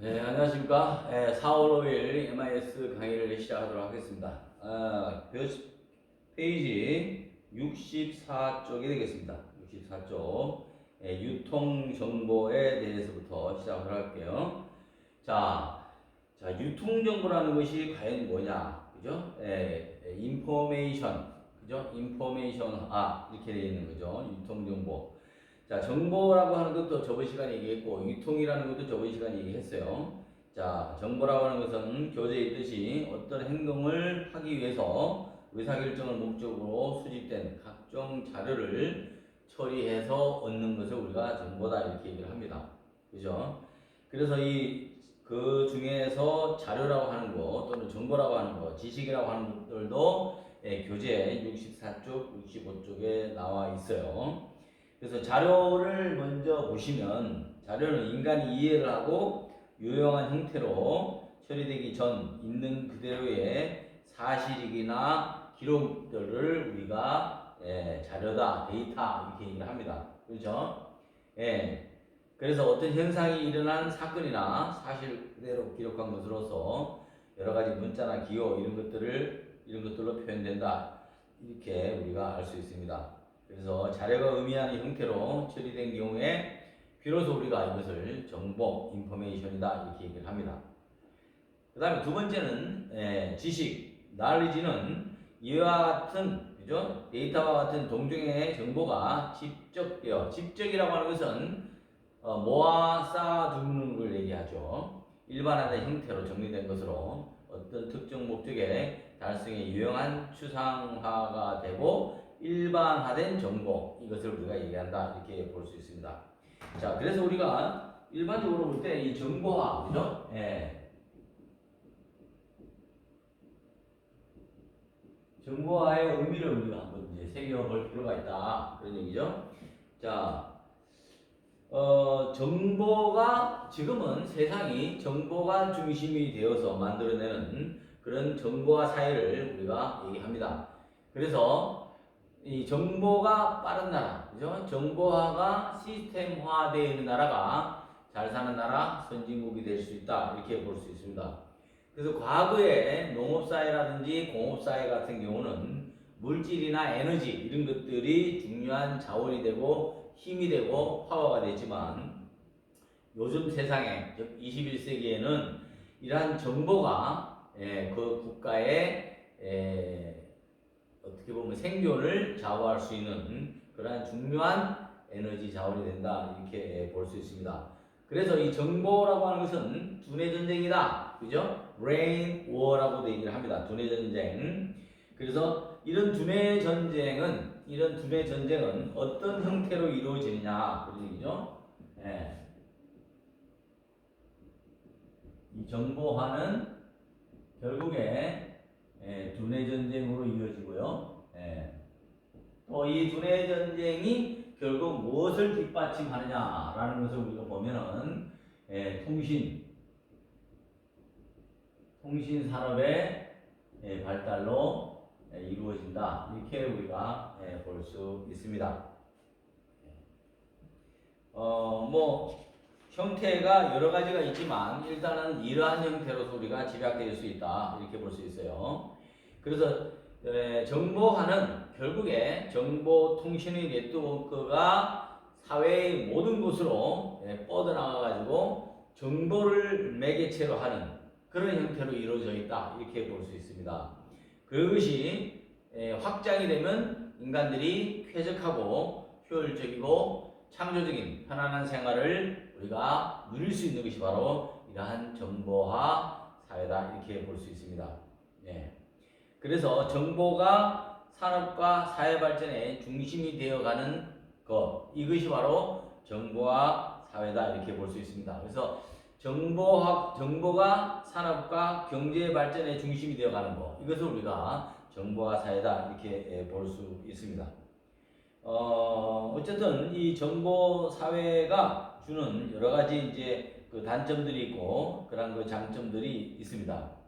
네, 안녕하십니까. 4월 5일 MIS 강의를 시작하도록 하겠습니다. 페이지 64쪽이 되겠습니다. 64쪽. 유통정보에 대해서부터 시작을 할게요. 유통정보라는 것이 과연 뭐냐? 그죠? 인포메이션. 그죠? 인포메이션, 이렇게 되어 있는 거죠. 유통정보. 정보라고 하는 것도 저번 시간에 얘기했고, 유통이라는 것도 저번 시간에 얘기했어요. 정보라고 하는 것은 교재에 있듯이 어떤 행동을 하기 위해서 의사결정을 목적으로 수집된 각종 자료를 처리해서 얻는 것을 우리가 정보다 이렇게 얘기를 합니다. 그죠? 그래서 그 중에서 자료라고 하는 거, 또는 정보라고 하는 거, 지식이라고 하는 것들도 교재 64쪽, 65쪽에 나와 있어요. 그래서 자료를 먼저 보시면, 자료는 인간이 이해를 하고 유용한 형태로 처리되기 전 있는 그대로의 사실이나 기록들을 우리가 자료다, 데이터 이렇게 얘기를 합니다. 그렇죠? 그래서 어떤 현상이 일어난 사건이나 사실 그대로 기록한 것으로서 여러 가지 문자나 기호 이런 것들로 표현된다. 이렇게 우리가 알 수 있습니다. 그래서 자료가 의미하는 형태로 처리된 경우에 비로소 우리가 이것을 정보, 인포메이션이다 이렇게 얘기를 합니다. 그 다음에 두 번째는 지식, knowledge는 이와 같은, 그죠? 데이터와 같은 동종의 정보가 집적이라고 하는 것은 모아 쌓아두는 걸 얘기하죠. 일반화된 형태로 정리된 것으로 어떤 특정 목적의 달성에 유용한 추상화가 되고 일반화된 정보, 이것을 우리가 얘기한다 이렇게 볼 수 있습니다. 그래서 우리가 일반적으로 볼 때 이 정보화, 그죠? 정보화의 의미를 우리가 한번 이제 새겨볼 필요가 있다, 그런 얘기죠. 정보가, 지금은 세상이 정보가 중심이 되어서 만들어내는 그런 정보화 사회를 우리가 얘기합니다. 그래서 이 정보가 빠른 나라, 그죠? 정보화가 시스템화되어 있는 나라가 잘 사는 나라, 선진국이 될 수 있다 이렇게 볼 수 있습니다. 그래서 과거에 농업사회라든지 공업사회 같은 경우는 물질이나 에너지 이런 것들이 중요한 자원이 되고 힘이 되고 파워가 되지만, 요즘 세상에, 즉 21세기에는 이러한 정보가 그 국가의 어떻게 보면 생존을 좌우할 수 있는 그러한 중요한 에너지 자원이 된다 이렇게 볼 수 있습니다. 그래서 이 정보라고 하는 것은 두뇌 전쟁이다, 그죠? brain war라고도 얘기를 합니다. 두뇌 전쟁. 그래서 이런 두뇌 전쟁은 어떤 형태로 이루어지느냐 그런 얘기죠. 이 정보화는 결국에 두뇌 전쟁으로 이어지고요. 또 이 두뇌 전쟁이 결국 무엇을 뒷받침하느냐라는 것을 우리가 보면은 통신 산업의 발달로 이루어진다 이렇게 우리가 볼 수 있습니다. 형태가 여러 가지가 있지만 일단은 이러한 형태로서 우리가 집약될 수 있다 이렇게 볼 수 있어요. 그래서 정보화는 결국에 정보통신의 네트워크가 사회의 모든 곳으로 뻗어나가 가지고 정보를 매개체로 하는 그런 형태로 이루어져 있다 이렇게 볼 수 있습니다. 그것이 확장이 되면 인간들이 쾌적하고 효율적이고 창조적인 편안한 생활을 우리가 누릴 수 있는 것이 바로 이러한 정보화 사회다 이렇게 볼 수 있습니다. 그래서 정보가 산업과 사회 발전의 중심이 되어가는 것, 이것이 바로 정보화 사회다 이렇게 볼 수 있습니다. 그래서 정보가 산업과 경제 발전의 중심이 되어가는 것, 이것을 우리가 정보화 사회다 이렇게 볼 수 있습니다. 어쨌든 이 정보 사회가 주는 여러 가지 이제 그 단점들이 있고 그런 그 장점들이 있습니다.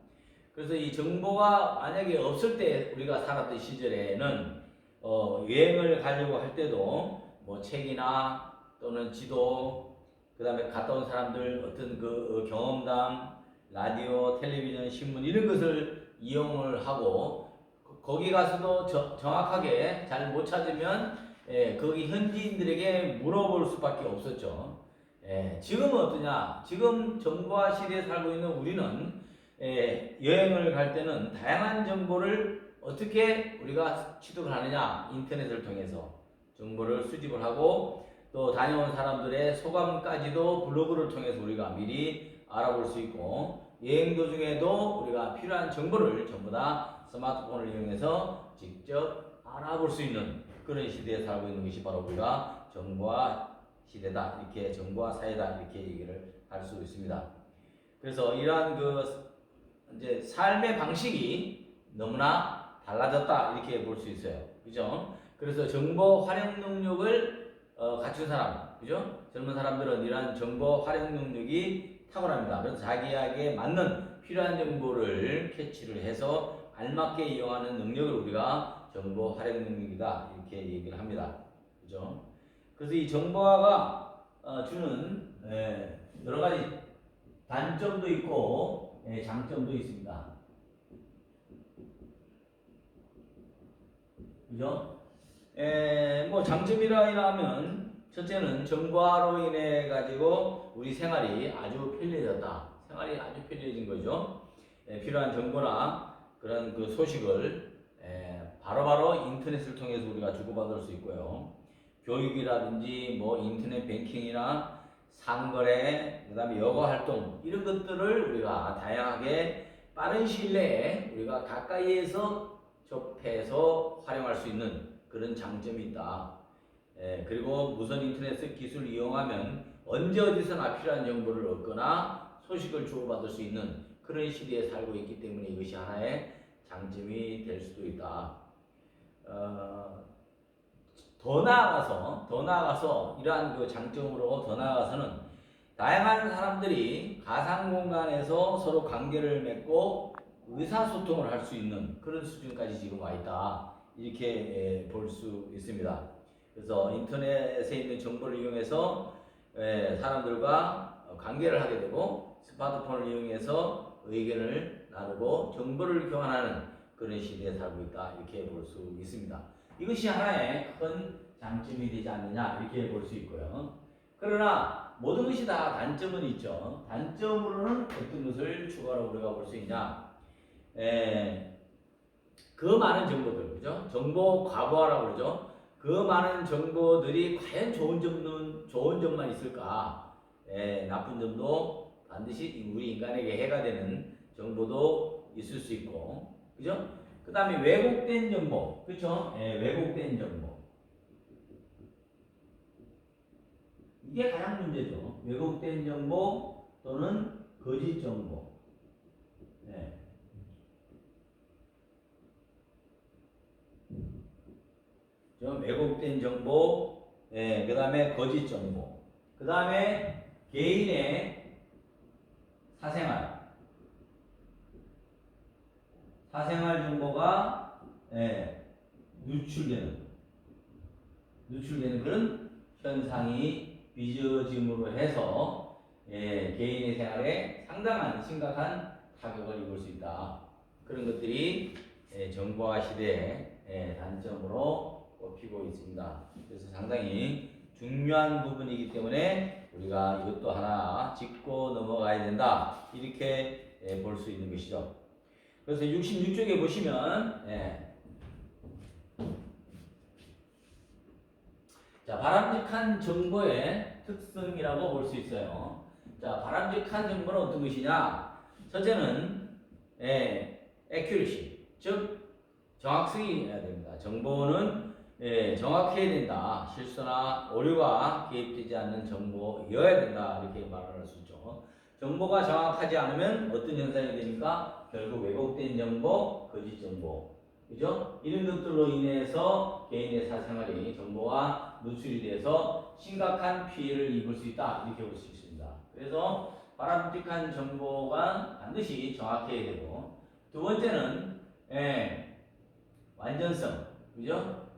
그래서 이 정보가 만약에 없을 때 우리가 살았던 시절에는 여행을 가려고 할 때도 뭐 책이나 또는 지도, 그 다음에 갔다 온 사람들 어떤 그 경험담, 라디오, 텔레비전, 신문 이런 것을 이용을 하고 거기 가서도 정확하게 잘 못 찾으면 거기 현지인들에게 물어볼 수밖에 없었죠. 지금은 어떠냐? 지금 정보화 시대에 살고 있는 우리는 여행을 갈 때는 다양한 정보를 어떻게 우리가 취득을 하느냐? 인터넷을 통해서 정보를 수집을 하고 또 다녀온 사람들의 소감까지도 블로그를 통해서 우리가 미리 알아볼 수 있고 여행 도중에도 우리가 필요한 정보를 전부 다 스마트폰을 이용해서 직접 알아볼 수 있는 그런 시대에 살고 있는 것이 바로 우리가 정보화 시대다, 이렇게 정보화 사회다, 이렇게 얘기를 할 수 있습니다. 그래서 이러한 그 이제 삶의 방식이 너무나 달라졌다, 이렇게 볼 수 있어요. 그죠? 그래서 정보 활용 능력을 갖춘 사람, 그죠? 젊은 사람들은 이러한 정보 활용 능력이 탁월합니다. 그래서 자기에게 맞는 필요한 정보를 캐치를 해서 알맞게 이용하는 능력을 우리가 정보 활용 능력이다, 이렇게 얘기를 합니다. 그죠? 그래서 이 정보화가 주는 여러 가지 단점도 있고 장점도 있습니다. 그죠? 뭐 장점이라 하면 첫째는 정보화로 인해 가지고 우리 생활이 아주 편리해졌다. 생활이 아주 편리해진 거죠. 필요한 정보나 그런 그 소식을 바로바로 인터넷을 통해서 우리가 주고받을 수 있고요. 교육이라든지 뭐 인터넷 뱅킹이나 상거래, 그 다음에 여가 활동 이런 것들을 우리가 다양하게 빠른 시일 내에 우리가 가까이에서 접해서 활용할 수 있는 그런 장점이 있다. 그리고 무선 인터넷 기술을 이용하면 언제 어디서나 필요한 정보를 얻거나 소식을 주고받을 수 있는 그런 시대에 살고 있기 때문에 이것이 하나의 장점이 될 수도 있다. 더 나아가서 이러한 그 장점으로 더 나아가서는 다양한 사람들이 가상 공간에서 서로 관계를 맺고 의사소통을 할 수 있는 그런 수준까지 지금 와 있다, 이렇게 볼 수 있습니다. 그래서 인터넷에 있는 정보를 이용해서 사람들과 관계를 하게 되고 스마트폰을 이용해서 의견을 나누고 정보를 교환하는 그런 시대에 살고 있다, 이렇게 볼 수 있습니다. 이것이 하나의 큰 장점이 되지 않느냐, 이렇게 볼 수 있고요. 그러나 모든 것이 다 단점은 있죠. 단점으로는 어떤 것을 추가로 우리가 볼 수 있냐? 그 많은 정보들, 그죠? 정보 과부하라고 그러죠. 그 많은 정보들이 과연 좋은 점만 있을까? 나쁜 점도 반드시 우리 인간에게 해가 되는 정보도 있을 수 있고, 그죠? 그 다음에 왜곡된 정보, 그죠? 왜곡된 정보. 이게 가장 문제죠. 왜곡된 정보 또는 거짓 정보. 왜곡된 정보, 그 다음에 거짓 정보, 그 다음에 개인의 사생활 정보가 누출되는 그런 현상이 빚어짐으로 해서 개인의 생활에 상당한 심각한 타격을 입을 수 있다. 그런 것들이 정보화 시대의 단점으로 꼽히고 있습니다. 그래서 상당히 중요한 부분이기 때문에 우리가 이것도 하나 짚고 넘어가야 된다, 이렇게 볼 수 있는 것이죠. 그래서 66쪽에 보시면 자, 바람직한 정보의 특성이라고 볼 수 있어요. 자, 바람직한 정보는 어떤 것이냐? 첫째는 accuracy, 즉 정확성이어야 됩니다. 정보는 정확해야 된다. 실수나 오류가 개입되지 않는 정보여야 된다, 이렇게 말을 할 수 있죠. 정보가 정확하지 않으면 어떤 현상이 되니까 결국 왜곡된 정보, 거짓 정보, 그죠? 이런 것들로 인해서 개인의 사생활이 정보와 노출이 돼서 심각한 피해를 입을 수 있다, 이렇게 볼 수 있습니다. 그래서 바람직한 정보가 반드시 정확해야 되고, 두 번째는 완전성, 그죠?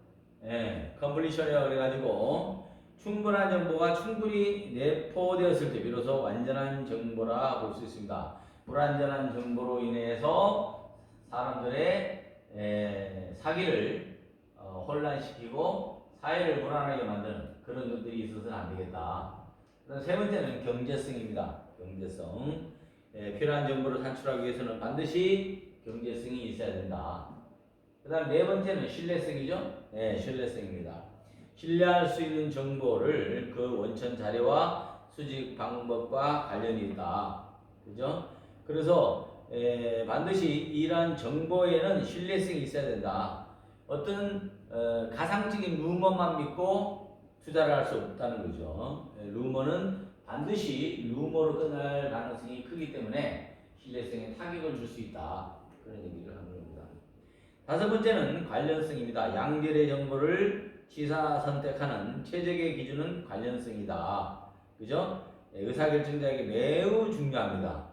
컴플리션이라고 그래가지고 충분한 정보가 충분히 내포되었을 때 비로소 완전한 정보라 볼 수 있습니다. 불완전한 정보로 인해서 사람들의 사기를 혼란시키고 사회를 불안하게 만드는 그런 것들이 있어서는 안 되겠다. 그다음 세 번째는 경제성입니다. 경제성. 필요한 정보를 산출하기 위해서는 반드시 경제성이 있어야 된다. 그 다음 네 번째는 신뢰성이죠. 신뢰성입니다. 신뢰할 수 있는 정보를 그 원천 자료와 수집 방법과 관련이 있다. 그죠? 그래서 반드시 이러한 정보에는 신뢰성이 있어야 된다. 어떤 가상적인 루머만 믿고 투자를 할 수 없다는 거죠. 루머는 반드시 루머로 끝날 가능성이 크기 때문에 신뢰성에 타격을 줄 수 있다. 그런 얘기를 하는 겁니다. 다섯 번째는 관련성입니다. 양질의 정보를 시사 선택하는 최적의 기준은 관련성이다. 그죠? 의사결정자에게 매우 중요합니다.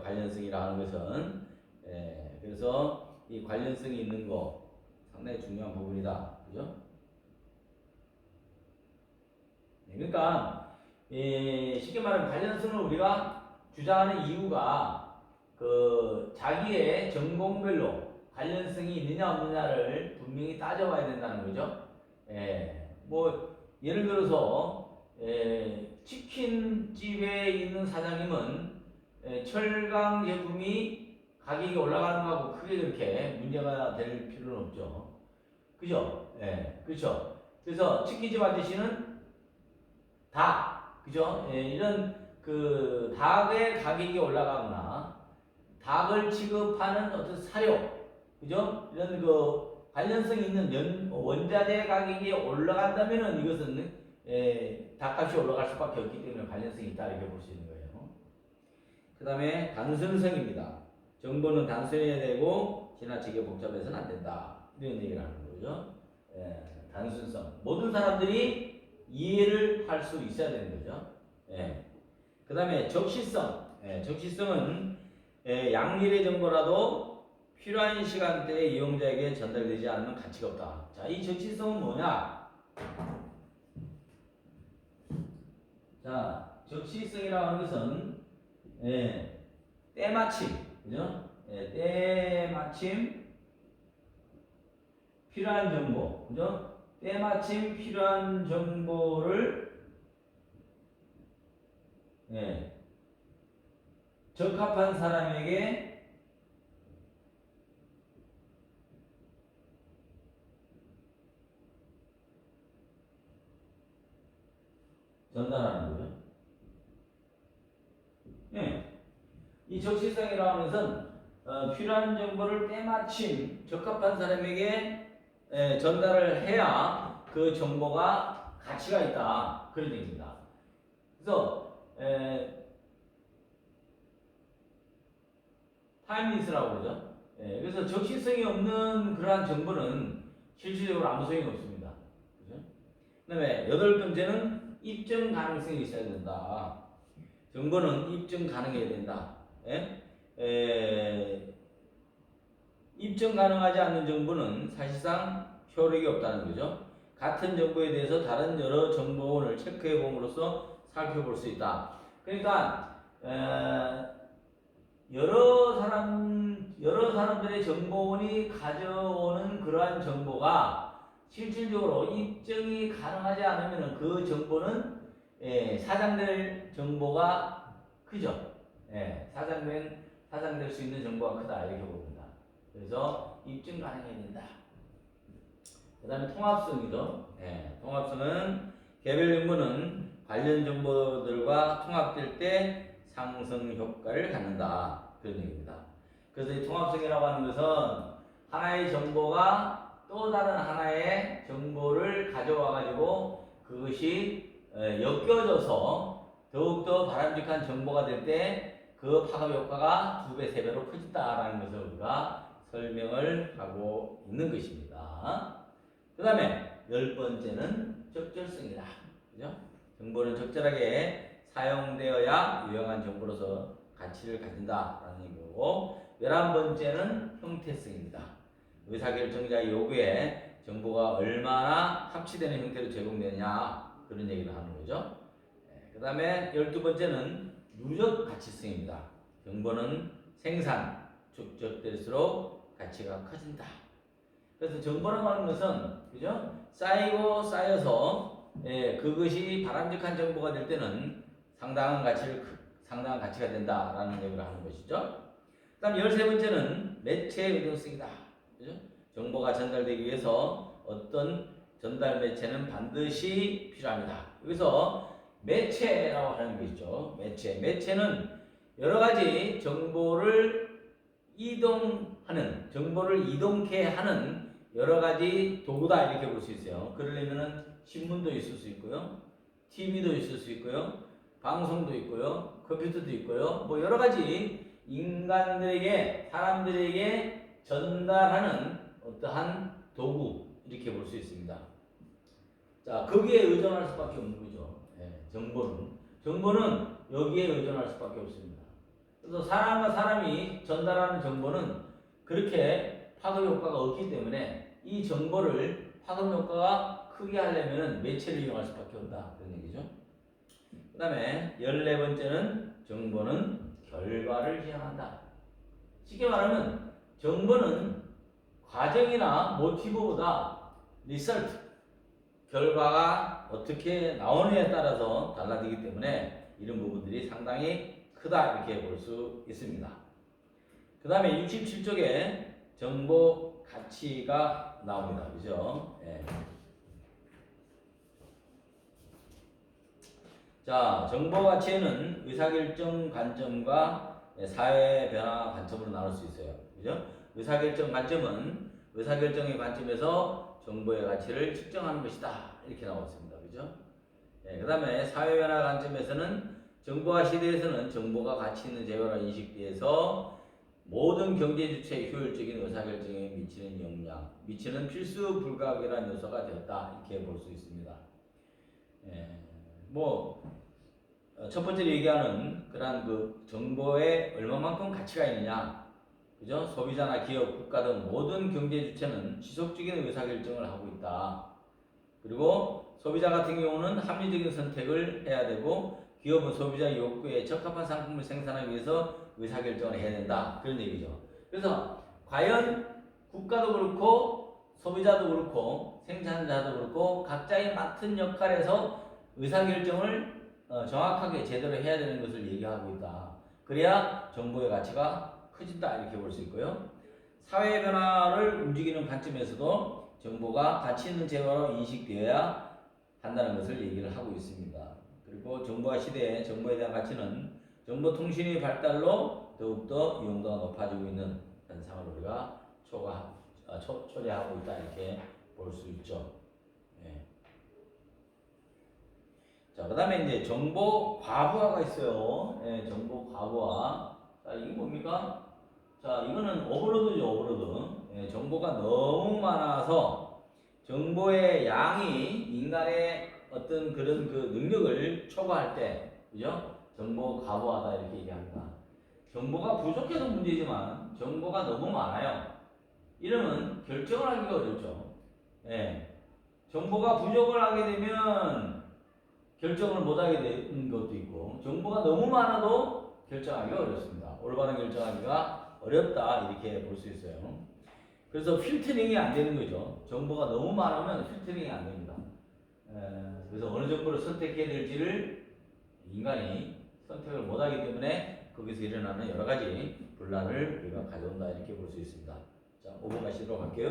관련성이라 하는 것은. 그래서 이 관련성이 있는 거 상당히 중요한 부분이다. 그죠? 그러니까 쉽게 말하면 관련성을 우리가 주장하는 이유가 그 자기의 전공별로 관련성이 있느냐 없느냐를 분명히 따져봐야 된다는 거죠. 뭐 예를 들어서 치킨집에 있는 사장님은 철강 제품이 가격이 올라가는 거하고 크게 그렇게 문제가 될 필요는 없죠. 그죠? 그렇죠. 그래서 치킨집 아저씨는 닭, 그죠? 이런 그 닭의 가격이 올라가거나 닭을 취급하는 어떤 사료, 그죠? 이런 그 관련성 있는 원자재 가격이 올라간다면은 이것은 닭값이 올라갈 수밖에 없기 때문에 관련성이 있다 이렇게 볼 수 있는 거예요. 그 다음에 단순성입니다. 정보는 단순해야 되고 지나치게 복잡해서는 안 된다. 이런 얘기를 하는 거죠. 단순성. 모든 사람들이 이해를 할 수 있어야 되는 거죠. 그 다음에 적시성. 적시성은 양질의 정보라도 필요한 시간대에 이용자에게 전달되지 않으면 가치가 없다. 자, 이 적시성은 뭐냐? 자, 적시성이라고 하는 것은 때마침, 그죠? 때마침 필요한 정보, 그죠? 때마침 필요한 정보를 적합한 사람에게 전달하는 거죠. 이 적시성이라는 것은 필요한 정보를 때마침 적합한 사람에게 전달을 해야 그 정보가 가치가 있다. 그런 얘기입니다. 그래서 타임리스라고 그러죠. 그래서 적시성이 없는 그러한 정보는 실질적으로 아무 소용이 없습니다. 그죠? 그 다음에 여덟 번째는 입증 가능성이 있어야 된다. 정보는 입증 가능해야 된다. 입증 가능하지 않는 정보는 사실상 효력이 없다는 거죠. 같은 정보에 대해서 다른 여러 정보원을 체크해 봄으로써 살펴볼 수 있다. 그러니까 여러 사람들의 정보원이 가져오는 그러한 정보가 실질적으로 입증이 가능하지 않으면 그 정보는 사장될 정보가 크죠. 사장될 수 있는 정보가 크다 이렇게 봅니다. 그래서 입증 가능해야 된다. 그 다음에 통합성이죠. 통합성은 개별 정보는 관련 정보들과 통합될 때 상승 효과를 갖는다. 그런 얘기입니다. 그래서 이 통합성이라고 하는 것은 하나의 정보가 또 다른 하나의 정보를 가져와 가지고 그것이 엮여져서 더욱더 바람직한 정보가 될 때 그 파급 효과가 2배, 3배로 커진다라는 것을 우리가 설명을 하고 있는 것입니다. 그 다음에 10번째는 적절성이다. 그죠? 정보는 적절하게 사용되어야 유용한 정보로서 가치를 가진다라는 얘기고, 11번째는 형태성입니다. 의사결정자의 요구에 정보가 얼마나 합치되는 형태로 제공되느냐, 그런 얘기를 하는 거죠. 그 다음에 12번째는 누적 가치성입니다. 정보는 생산, 축적될수록 가치가 커진다. 그래서 정보라고 하는 것은, 그죠? 쌓이고 쌓여서, 그것이 바람직한 정보가 될 때는 상당한 가치가 된다라는 얘기를 하는 것이죠. 그 다음 13번째는 매체의 의존성이다. 그죠? 정보가 전달되기 위해서 어떤 전달 매체는 반드시 필요합니다. 여기서 매체라고 하는 게 있죠. 매체는 여러 가지 정보를 이동케 하는 여러 가지 도구다 이렇게 볼 수 있어요. 그러려면은 신문도 있을 수 있고요. TV도 있을 수 있고요. 방송도 있고요. 컴퓨터도 있고요. 뭐 여러 가지 사람들에게 전달하는 어떠한 도구 이렇게 볼 수 있습니다. 자, 거기에 의존할 수밖에 없는 거죠. 정보는 여기에 의존할 수밖에 없습니다. 그래서 사람과 사람이 전달하는 정보는 그렇게 파급 효과가 없기 때문에 이 정보를 파급 효과가 크게 하려면 매체를 이용할 수밖에 없다. 그런 얘기죠. 그 다음에 14번째는 정보는 결과를 지향한다. 쉽게 말하면 정보는 과정이나 모티브보다 리설트, 결과가 어떻게 나오느냐에 따라서 달라지기 때문에 이런 부분들이 상당히 크다 이렇게 볼 수 있습니다. 그 다음에 67쪽에 정보 가치가 나옵니다. 그죠? 자, 정보 가치에는 의사결정 관점과 사회 변화 관점으로 나눌 수 있어요. 그죠? 의사결정 관점은 의사결정의 관점에서 정보의 가치를 측정하는 것이다. 이렇게 나왔습니다. 그죠? 그 다음에 사회 변화 관점에서는 정보화 시대에서는 정보가 가치 있는 재화로 인식돼서 모든 경제 주체의 효율적인 의사결정에 미치는 필수 불가결한 요소가 되었다. 이렇게 볼 수 있습니다. 첫 번째로 얘기하는 그러한 그 정보에 얼마만큼 가치가 있느냐, 그죠? 소비자나 기업, 국가 등 모든 경제 주체는 지속적인 의사결정을 하고 있다. 그리고 소비자 같은 경우는 합리적인 선택을 해야 되고, 기업은 소비자 욕구에 적합한 상품을 생산하기 위해서 의사결정을 해야 된다. 그런 얘기죠. 그래서 과연 국가도 그렇고 소비자도 그렇고 생산자도 그렇고 각자의 맡은 역할에서 의사결정을 정확하게 제대로 해야 되는 것을 얘기하고 있다. 그래야 정보의 가치가 커진다 이렇게 볼 수 있고요. 사회 변화를 움직이는 관점에서도 정보가 가치 있는 재화로 인식되어야 한다는 것을 얘기를 하고 있습니다. 그리고 정보화 시대에 정보에 대한 가치는 정보통신의 발달로 더욱더 이용도가 높아지고 있는 현상을 우리가 초래하고 있다 이렇게 볼 수 있죠. 자, 그 다음에 이제 정보 과부하가 있어요. 정보 과부하. 자, 이게 뭡니까? 자, 이거는 오버로드죠, 오버로드. 정보가 너무 많아서 정보의 양이 인간의 어떤 그런 그 능력을 초과할 때, 그죠? 정보 과부하다 이렇게 얘기합니다. 정보가 부족해도 문제지만 정보가 너무 많아요. 이러면 결정을 하기가 어렵죠. 정보가 부족을 하게 되면 결정을 못하게 되는 것도 있고, 정보가 너무 많아도 결정하기가 어렵습니다. 올바른 결정하기가 어렵다 이렇게 볼 수 있어요. 그래서 필터링이 안 되는 거죠. 정보가 너무 많으면 필터링이 안 됩니다. 그래서 어느 정보를 선택해야 될지를 인간이 선택을 못하기 때문에 거기서 일어나는 여러 가지 분란을 우리가 가져온다 이렇게 볼 수 있습니다. 자, 5번 가시도록 할게요.